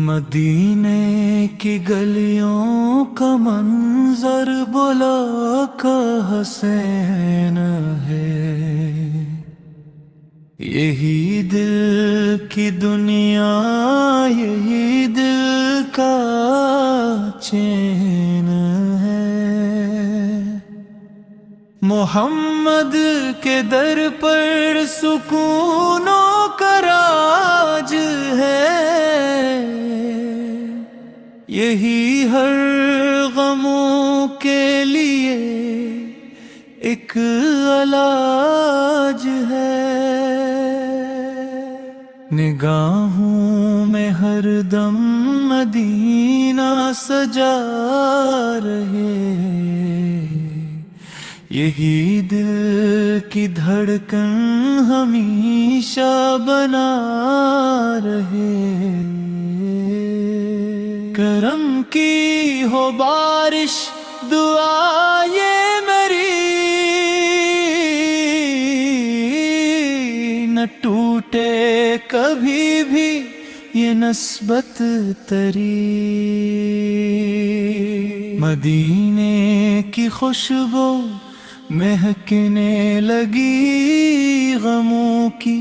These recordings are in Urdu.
مدینے کی گلیوں کا منظر بلا کا حسین ہے، یہی دل کی دنیا، یہی دل کا چین ہے۔ محمد کے در پر سکونوں کا راج ہے، یہی ہر غموں کے لیے ایک علاج ہے۔ نگاہوں میں ہر دم مدینہ سجا رہے، یہی دل کی دھڑکن ہمیشہ بنا رہے۔ کرم کی ہو بارش دعا یہ میری، نہ ٹوٹے کبھی بھی یہ نسبت تری۔ مدینے کی خوشبو مہکنے لگی، غموں کی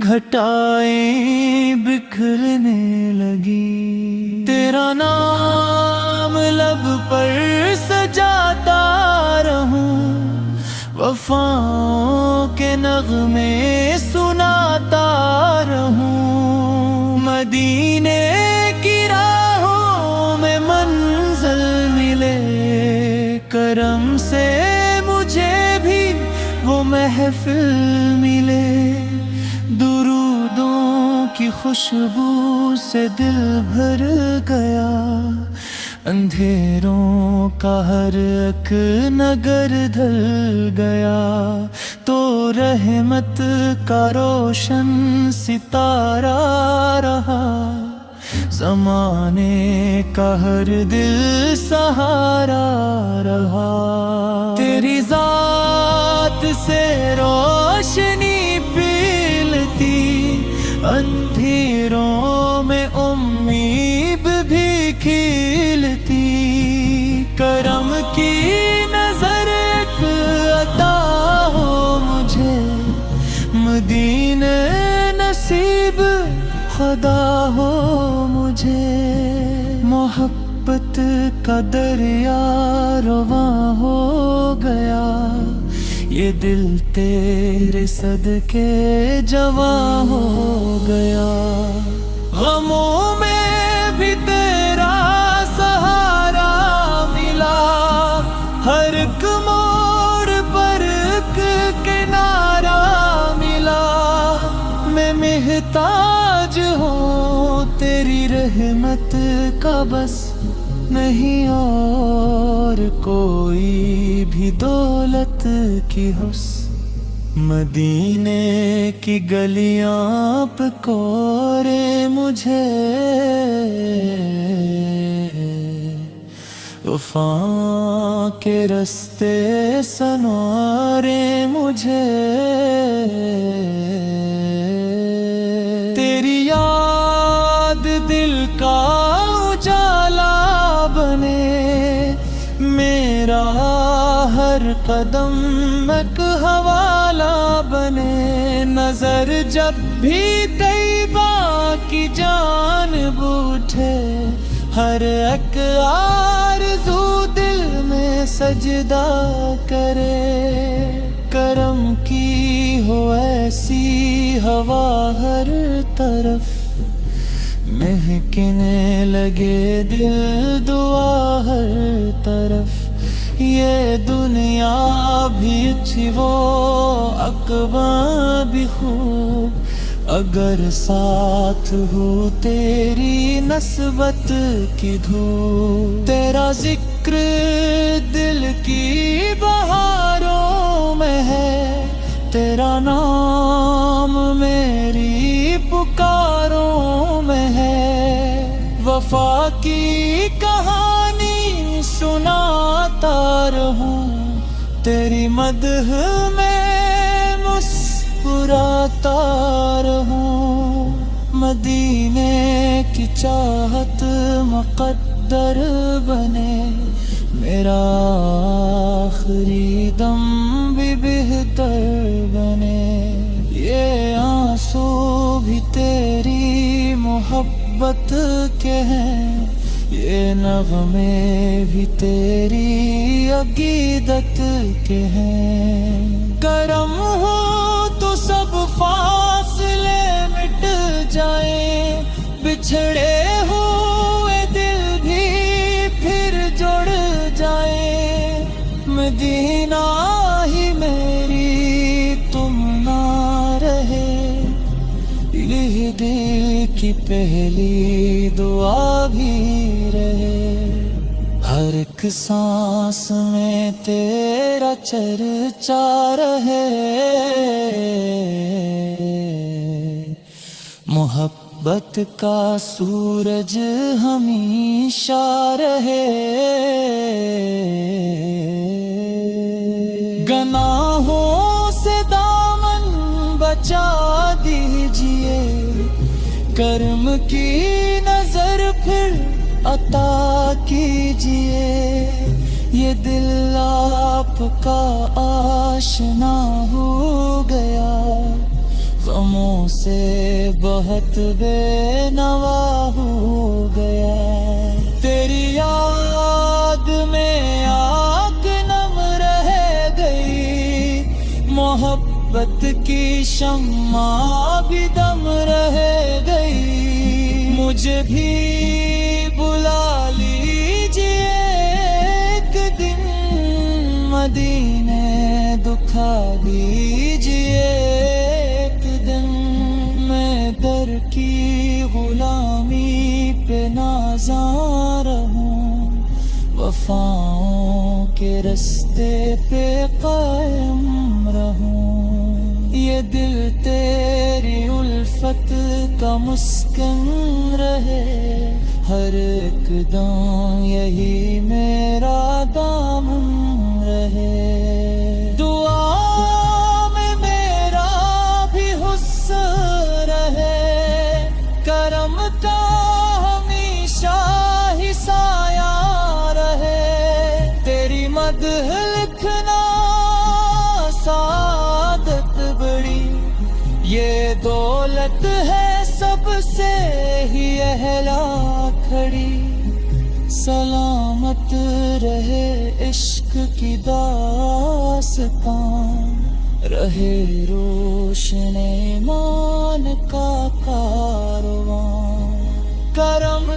گھٹائیں بکھرنے لگی۔ تیرا نام لب پر سجاتا رہوں، وفاؤں کے نغمے سناتا رہوں۔ مدینے کی راہوں میں منزل ملے، کرم سے مجھے بھی وہ محفل ملے۔ درودوں کی خوشبو سے دل بھر گیا، اندھیروں کا ہر ایک نگر ڈھل گیا، تو رحمت کا روشن ستارہ رہا، زمانے کا ہر دل سہارا رہا۔ تیری ذات سے روشنی پھیلتی، اندھیروں میں امید بھی کھیلتی۔ کرم کی نظر ایک عطا ہو مجھے، مدینے نصیب خدا ہو مجھے۔ محبت کا دریا رواں ہو گیا، یہ دل تیرے صدقے جواں ہو گیا۔ غموں میں بھی تیرا سہارا ملا، ہر ایک موڑ پر ایک کنارہ ملا۔ میں محتاج ہوں تیری رحمت کا، بس نہیں اور کوئی بھی دولت کی حس۔ مدینے کی گلیاں پکورے مجھے، وفا کے رستے سنوارے مجھے۔ تیری یاد دل کا اجالا بنے، میرا ہر قدم ایک حوالہ بنے۔ نظر جب بھی طیبہ کی جانب اٹھے، ہر ایک آرزو دل میں سجدہ کرے۔ کرم کی ہو ایسی ہوا ہر طرف، مہکنے لگے دل دعا ہر طرف۔ یہ دنیا بھی اچھی وہ عقبہ بھی خوب، اگر ساتھ ہو تیری نسبت کی دھوپ۔ تیرا ذکر دل کی بہاروں میں ہے، تیرا نام میری پکاروں میں ہے۔ وفا کی کہانی سناتا رہوں، تیری مدح میں مسکراتا رہوں۔ مدینے کی چاہت مقدر بنے، میرا آخری دم بھی بہتر بنے۔ یہ آنسو بھی تیری محبت کے ہیں، یہ نغمے بھی تیری عقیدت کے ہیں۔ کرم ہو تو سب فاصلے مٹ جائیں، بچھڑے ہوئے دل بھی پھر جڑ جائیں۔ مدینہ ہی میری تم نہ رہے، یہ دل کی پہلی دعا بھی رہے۔ ہر ایک سانس میں تیرا چرچا رہے، محبت کا سورج ہمیشہ رہے۔ گناہوں سے دامن بچا دیجئے، کرم کی نظر پھر عطا کیجئے۔ یہ دل آپ کا آشنا ہو گیا، غموں سے بہت بے نوا ہو گیا۔ تیری یاد میں آگ نم رہ گئی، محبت کی شمع بھی دم رہ گئی۔ مجھے بھی بلا لیجئے ایک دن، مدینے دکھا دیجئے ایک دن۔ میں در کی غلامی پہ نازاں رہوں، وفاؤں کے رستے پہ قائم رہوں۔ یہ دل تیری الفت کا مسکن رہے، ہر ایک دم یہی میرا دامن رہے۔ دعا میں میرا بھی حصہ رہے، کرم کا ہمیشہ ہی سایہ رہے۔ تیری مدح لکھنا سعادت بڑی، یہ دولت ہے سب سے ہی اعلیٰ کھڑی۔ سلامت رہے عشق کی داستان، رہے روشن ایمان کا کارواں۔ کرم